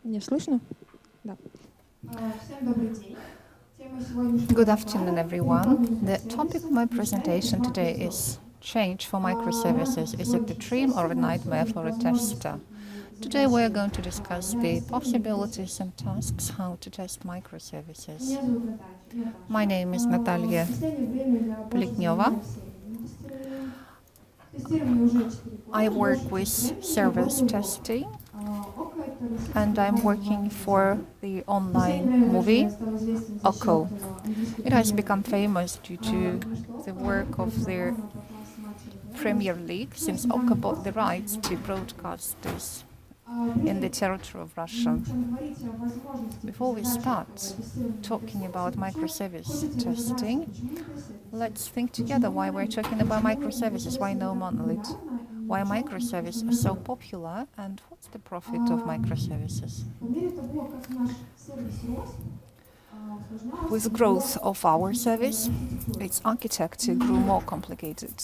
Меня слышно? Да. Good afternoon, everyone. The topic of my presentation today is change for microservices. Is it a dream or a nightmare for a tester? Today we are going to discuss the possibilities and tasks how to test microservices. My name is Natalya Pletneva. I work with service testing and I'm working for the online movie Oko. It has become famous due to the work of their Premier League, since Oko bought the rights to broadcast this in the territory of Russia. Before we start talking about microservice testing, let's think together why we're talking about microservices, why no monolith, why microservices are so popular, and what's the profit of microservices. With the growth of our service, its architecture grew more complicated.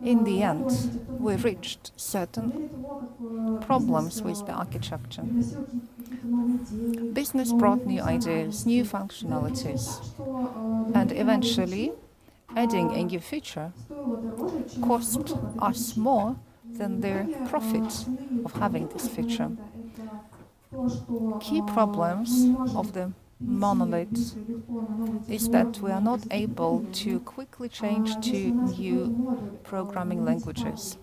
In the end, we reached certain problems with the architecture. Business brought new ideas, new functionalities, and eventually, adding a new feature cost us more than the profit of having this feature. Key problems of the monolith is that we are not able to quickly change to new programming languages.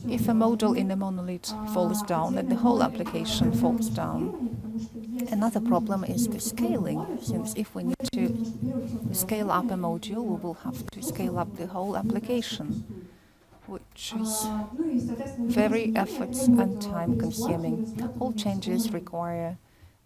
If a module in a monolith falls down, then the whole application falls down. Another problem is the scaling, since if we need to scale up a module, we will have to scale up the whole application, which is very effort and time consuming. All changes require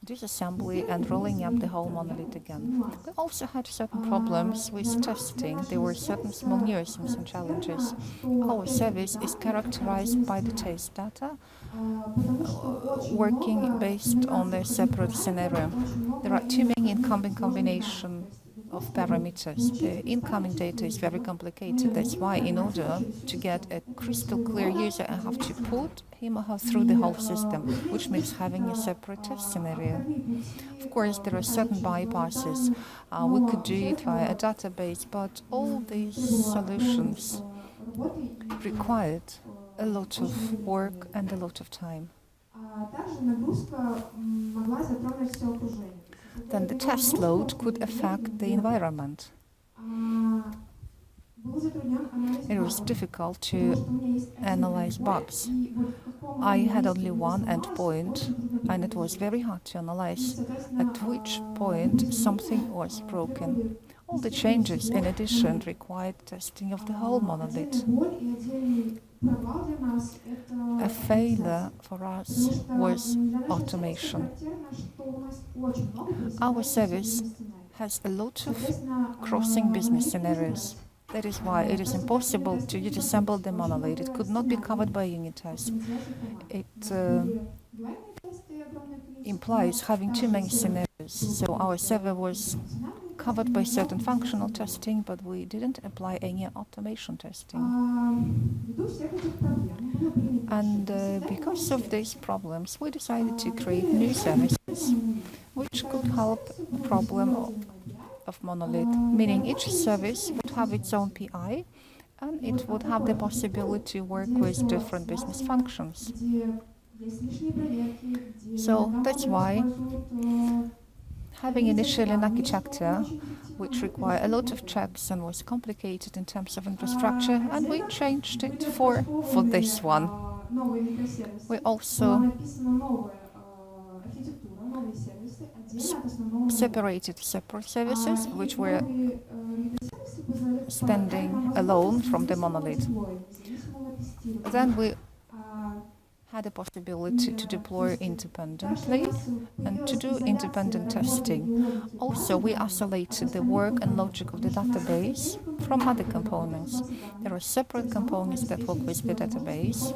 disassembly and rolling up the whole monolith again. We also had certain problems with testing. There were certain small nuances and challenges. Our service is characterized by the test data, working based on the separate scenario. There are too many incoming combinations of parameters. The incoming data is very complicated. That's why in order to get a crystal clear user, I have to put him or her through the whole system, which means having a separate test scenario. Of course, there are certain bypasses. We could do it via a database, but all these solutions required a lot of work and a lot of time. Then the test load could affect the environment. It was difficult to analyze bugs. I had only one endpoint, and it was very hard to analyze at which point something was broken. All the changes, in addition, required testing of the whole monolith. A failure for us was automation. Our service has a lot of crossing business scenarios. That is why it is impossible to disassemble the monolith. It could not be covered by unit tests. It implies having too many scenarios. So our server was covered by certain functional testing, but we didn't apply any automation testing. And because of these problems, we decided to create new services which could help the problem of monolith, meaning each service would have its own PI and it would have the possibility to work with different business functions. So that's why having initially an architecture which required a lot of checks and was complicated in terms of infrastructure, and we changed it for this one. We also separated separate services which were standing alone from the monolith. Then we had a possibility to deploy independently and to do independent testing. Also, we isolated the work and logic of the database from other components. There are separate components that work with the database,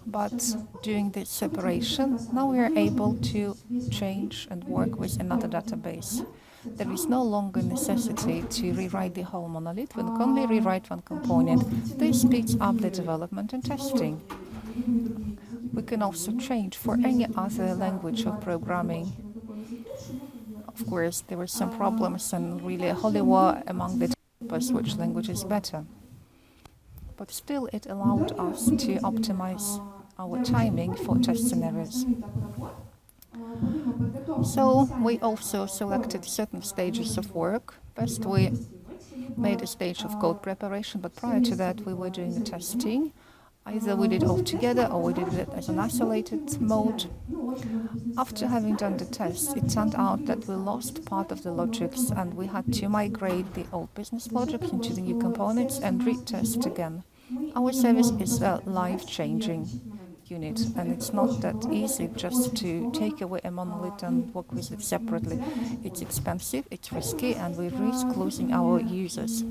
but doing this separation, now we are able to change and work with another database. There is no longer necessity to rewrite the whole monolith. We can only rewrite one component. This speeds up the development and testing. We can also change for any other language of programming. Of course, there were some problems and really a holy war among the developers which language is better. But still, it allowed us to optimize our timing for test scenarios. So we also selected certain stages of work. First, we made a stage of code preparation, but prior to that, we were doing the testing. Either we did it all together or we did it as an isolated mode. After having done the tests, it turned out that we lost part of the logics and we had to migrate the old business logic into the new components and retest again. Our service is a life-changing unit, and it's not that easy just to take away a monolith and work with it separately. It's expensive, it's risky, and we risk losing our users.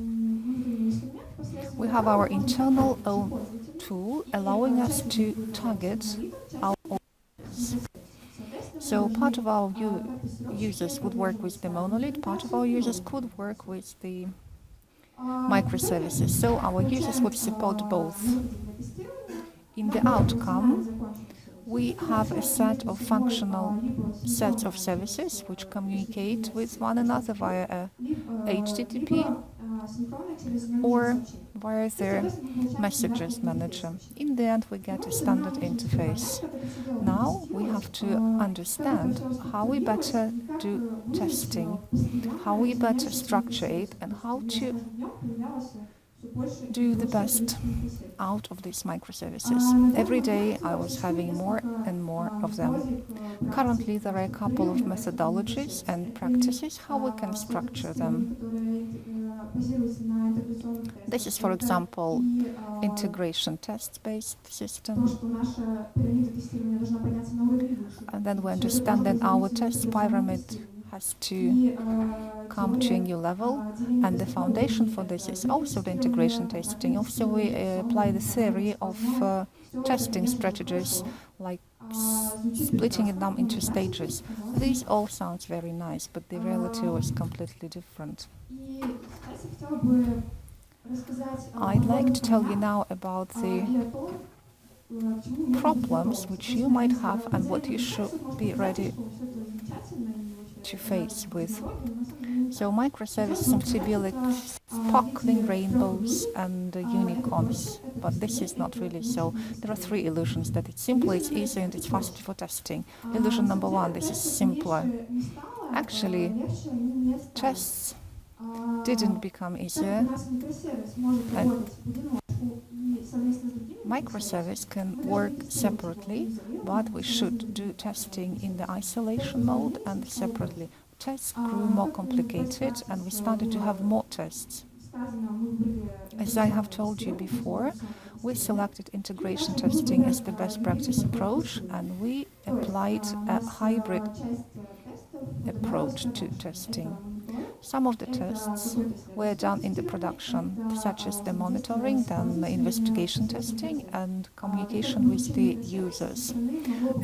We have our internal own tool allowing us to target our audience. So part of our users would work with the monolith, part of our users could work with the microservices. So our users would support both. In the outcome, we have a set of functional sets of services which communicate with one another via a HTTP or via their messages manager. In the end, we get a standard interface. Now we have to understand how we better do testing, how we better structure it, and how to do the best out of these microservices. Every day I was having more and more of them. Currently there are a couple of methodologies and practices how we can structure them. This is, for example, integration test-based system. And then we understand that our test pyramid has to come to a new level, and the foundation for this is also the integration testing. Also, we apply the theory of testing strategies, like splitting it down into stages. These all sounds very nice, but the reality was completely different. I'd like to tell you now about the problems which you might have and what you should be ready to face with. So microservices seem to be like sparkling rainbows and unicorns, but this is not really so. There are three illusions: that it's simple, it's easy, and it's faster for testing. Illusion number one: this is simpler. Actually, tests didn't become easier, and microservice can work separately, but we should do testing in the isolation mode and separately. Tests grew more complicated and we started to have more tests. As I have told you before, we selected integration testing as the best practice approach, and we applied a hybrid approach to testing. Some of the tests were done in the production, such as the monitoring, then the investigation testing, and communication with the users.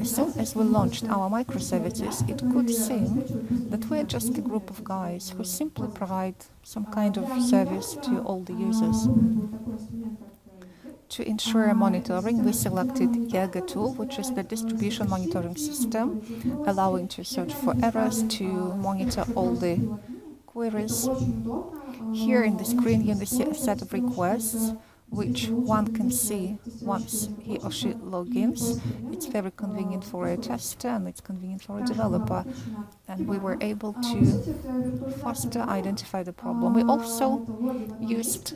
As soon as we launched our microservices, it could seem that we're just a group of guys who simply provide some kind of service to all the users. To ensure monitoring, we selected Jaeger tool, which is the distribution monitoring system, allowing to search for errors, to monitor all the queries. Here in the screen you see a set of requests which one can see once he or she logins. It's very convenient for a tester and it's convenient for a developer, and we were able to faster identify the problem. We also used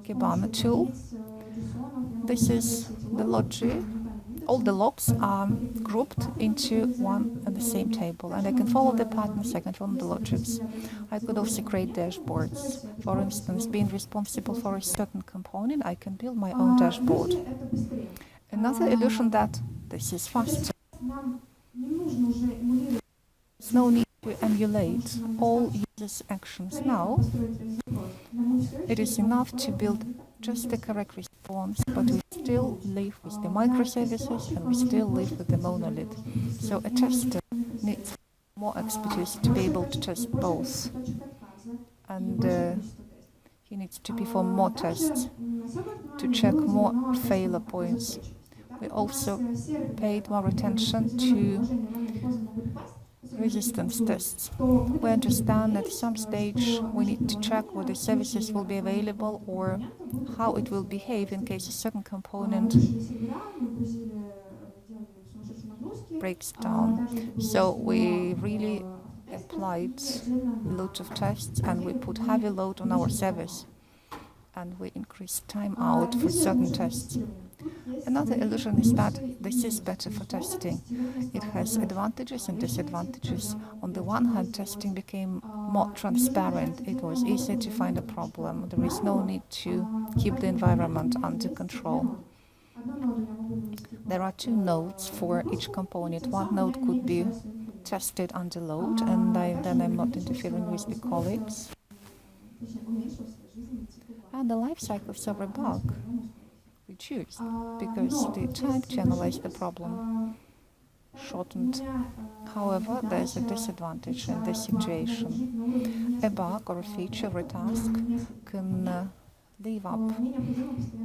Kibana tool. This is the logic. All the logs are grouped into one and the same table, and I can follow the patterns, I can follow the logics. I could also create dashboards. For instance, being responsible for a certain component, I can build my own dashboard. Another illusion that this is faster. There's no need to emulate all users' actions now. It is enough to build just the correct response, but we still live with the microservices and we still live with the monolith. So a tester needs more expertise to be able to test both, and he needs to perform more tests to check more failure points. We also paid more attention to resistance tests. We understand at some stage we need to check whether services will be available or how it will behave in case a certain component breaks down. So we really applied loads of tests and we put heavy load on our service and we increased time out for certain tests. Another illusion is that this is better for testing. It has advantages and disadvantages. On the one hand, testing became more transparent. It was easier to find a problem. There is no need to keep the environment under control. There are two nodes for each component. One node could be tested under load, and then I'm not interfering with the colleagues. And the life cycles of a bug reduced because the time to analyze the problem shortened. However, there is a disadvantage in this situation. A bug or a feature or a task can leave up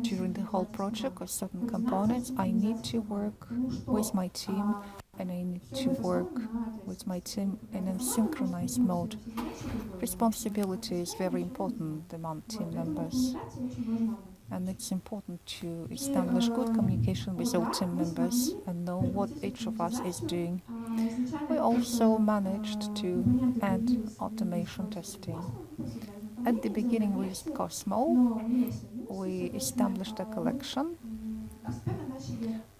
during the whole project or certain components. I need to work with my team and I need to work with my team in a synchronized mode. Responsibility is very important among team members. And it's important to establish good communication with all team members and know what each of us is doing. We also managed to add automation testing. At the beginning we used Cosmo. We established a collection,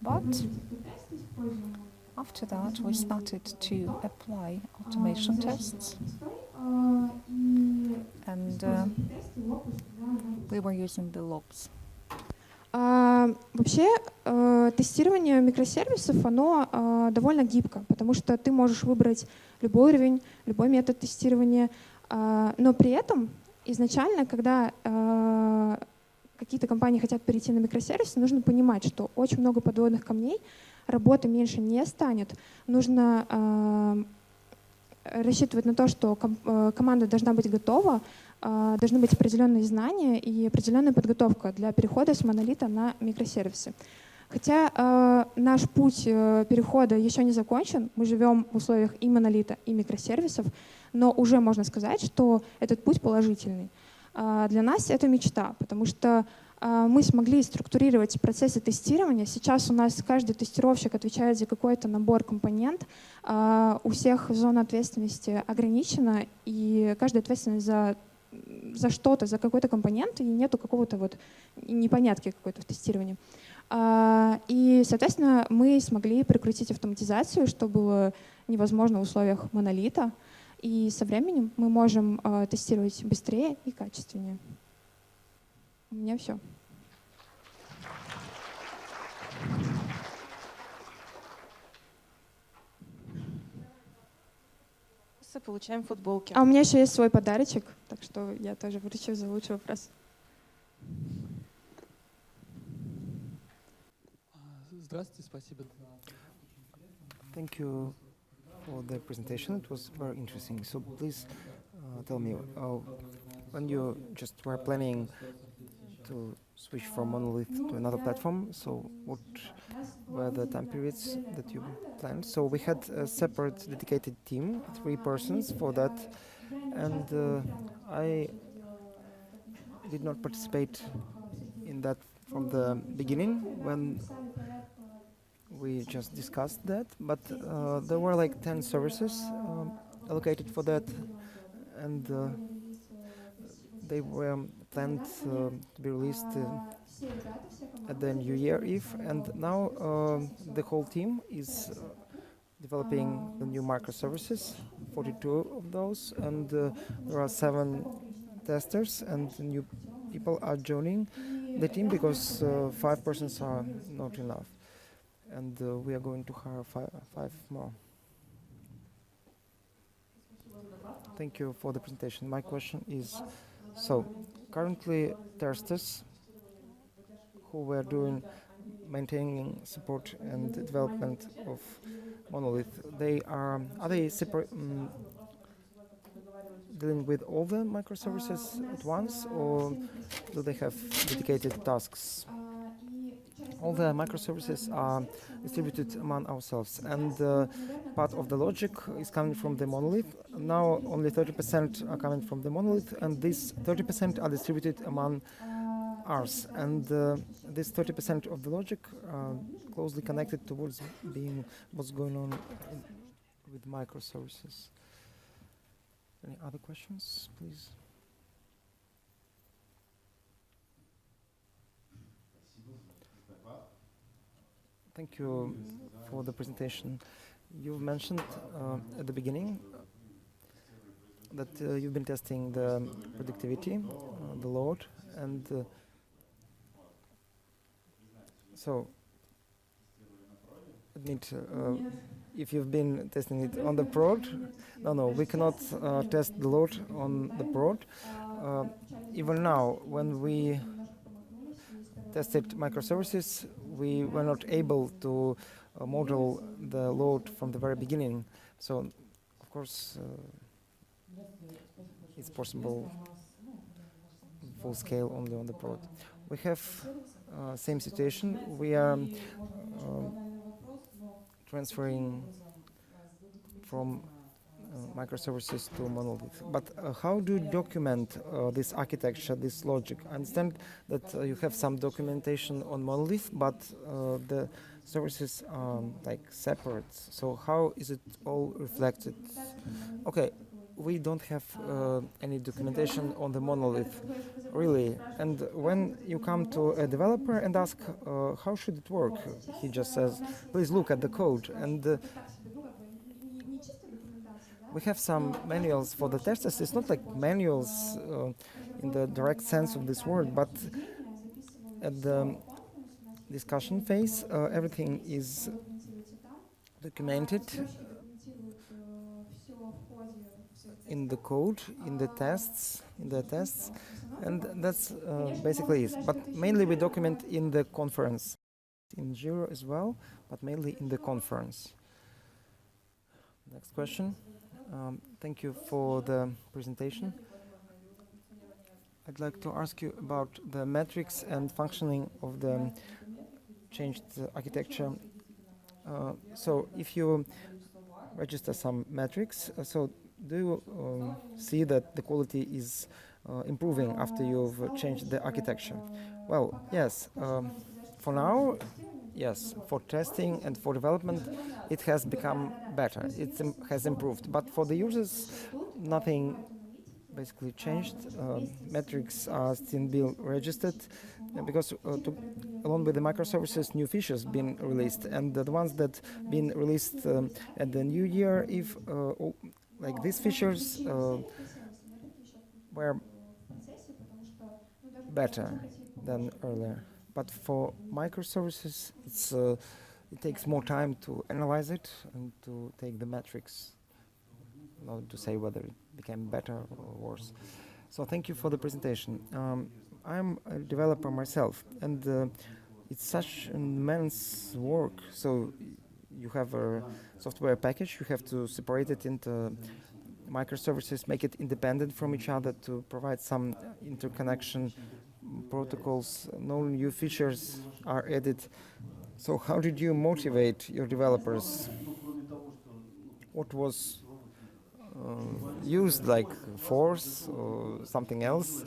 but after that we started to apply automation tests. And we were using the logs. Вообще, тестирование микросервисов, оно довольно гибко, потому что ты можешь выбрать любой уровень, любой метод тестирования, но при этом изначально, когда какие-то компании хотят перейти на микросервисы, нужно понимать, что очень много подводных камней, работы меньше не станет, нужно рассчитывать на то, что команда должна быть готова, должны быть определенные знания и определенная подготовка для перехода с монолита на микросервисы. Хотя наш путь перехода еще не закончен, мы живем в условиях и монолита, и микросервисов, но уже можно сказать, что этот путь положительный. Для нас это мечта, потому что мы смогли структурировать процессы тестирования. Сейчас у нас каждый тестировщик отвечает за какой-то набор компонент. У всех зона ответственности ограничена, и каждый ответственен за что-то, за какой-то компонент, и нету какого-то вот непонятки какой-то в тестировании. И, соответственно, мы смогли прикрутить автоматизацию, что было невозможно в условиях монолита. И со временем мы можем тестировать быстрее и качественнее. У меня все. Получаем футболки. А у меня еще есть свой подарочек, так что я тоже вручу за лучший вопрос. Здравствуйте, спасибо. Thank you for the presentation. It was very interesting. So please tell me, when you just were planning to switch from monolith to another platform, so what were the time periods that you planned? So we had a separate dedicated team, 3 persons for that, and I did not participate in that from the beginning when we just discussed that, but there were like 10 services allocated for that, and they were planned to be released at the New Year Eve, and now the whole team is developing the new microservices, 42 of those, and there are 7 testers, and new people are joining the team because 5 persons are not enough, and we are going to hire 5 more. Thank you for the presentation. My question is, so currently testers who were doing maintaining, support and development of monolith, are they separate, dealing with all the microservices at once, or do they have dedicated tasks? all the microservices are distributed among ourselves, and part of the logic is coming from the monolith. Now only 30% are coming from the monolith, and these 30% are distributed among ours. And this 30% of the logic closely connected towards being what's going on with microservices. Any other questions, please? Thank you for the presentation. You mentioned at the beginning that you've been testing the productivity, the load, and so admit if you've been testing it on the prod. No, we cannot test the load on the prod. Even now, when we tested microservices, we were not able to model the load from the very beginning. So, of course, it's possible full scale only on the prod. We have same situation. We are transferring from microservices to monolith. But how do you document this architecture, this logic? I understand that you have some documentation on monolith, but the services are like separate. So how is it all reflected? Okay, we don't have any documentation on the monolith, really. And when you come to a developer and ask how should it work, he just says, please look at the code. And we have some manuals for the testers. It's not like manuals in the direct sense of this word, but at the discussion phase, everything is documented in the code, in the tests, and that's basically it. But mainly we document in the conference, in Jira as well, but mainly in the conference. Next question. Thank you for the presentation. I'd like to ask you about the metrics and functioning of the changed architecture. So if you register some metrics, so do you see that the quality is improving after you've changed the architecture? Well, yes. For now, yes. For testing and for development, it has become better. It has improved. But for the users, nothing basically changed. Metrics are still being registered because along with the microservices, new features been released, and the ones that been released at the new year, if like these features were better than earlier. But for microservices, it takes more time to analyze it and to take the metrics, not to say whether it became better or worse. So thank you for the presentation. I'm a developer myself, and it's such immense work. So you have a software package, you have to separate it into microservices, make it independent from each other to provide some interconnection protocols. No new features are added. So how did you motivate your developers? What was used, like force or something else,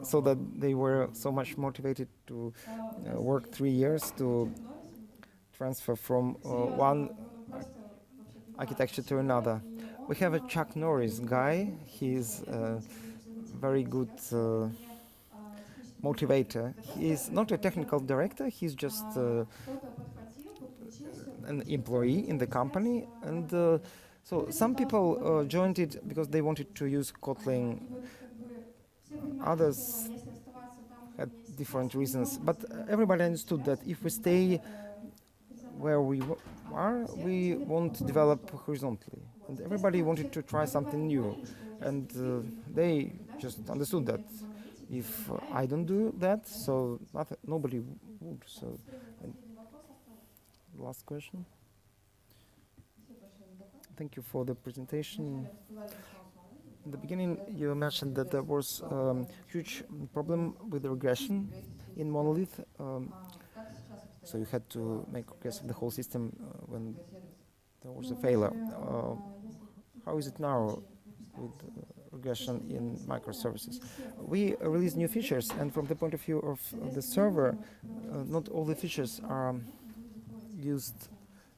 so that they were so much motivated to work 3 years to transfer from one architecture to another? We have a Chuck Norris guy. He's a very good motivator. He's not a technical director. He's just an employee in the company, and so some people joined it because they wanted to use Kotlin. Others had different reasons, but everybody understood that if we stay where we are, we won't develop horizontally. And everybody wanted to try something new, and they just understood that if I don't do that, so nobody would. So, last question. Thank you for the presentation. In the beginning, you mentioned that there was a huge problem with regression in monolith. So you had to make regress of the whole system when there was a failure. How is it now with regression in microservices? We release new features, and from the point of view of the server, not all the features are used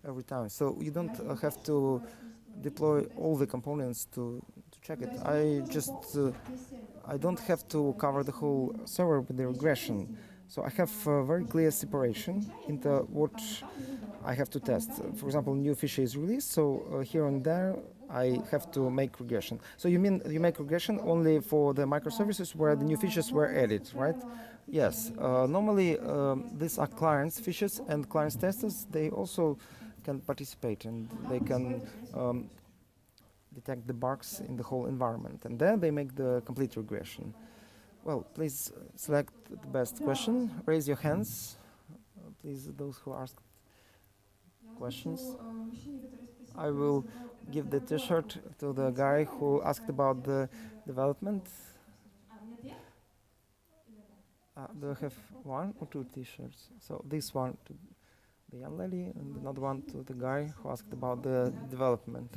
every time. So you don't have to deploy all the components to check it. I don't have to cover the whole server with the regression. So I have a very clear separation into what I have to test. For example, new feature is released, so here and there I have to make regression. So you mean you make regression only for the microservices where the new features were added, right? Yes. Normally these are clients features, and clients testers, they also can participate, and they can detect the bugs in the whole environment, and then they make the complete regression. Well, please select the best question. Raise your hands. Please, those who ask questions. I will give the t-shirt to the guy who asked about the development. Do I have one or two t-shirts? So this one to the young lady, and another one to the guy who asked about the development.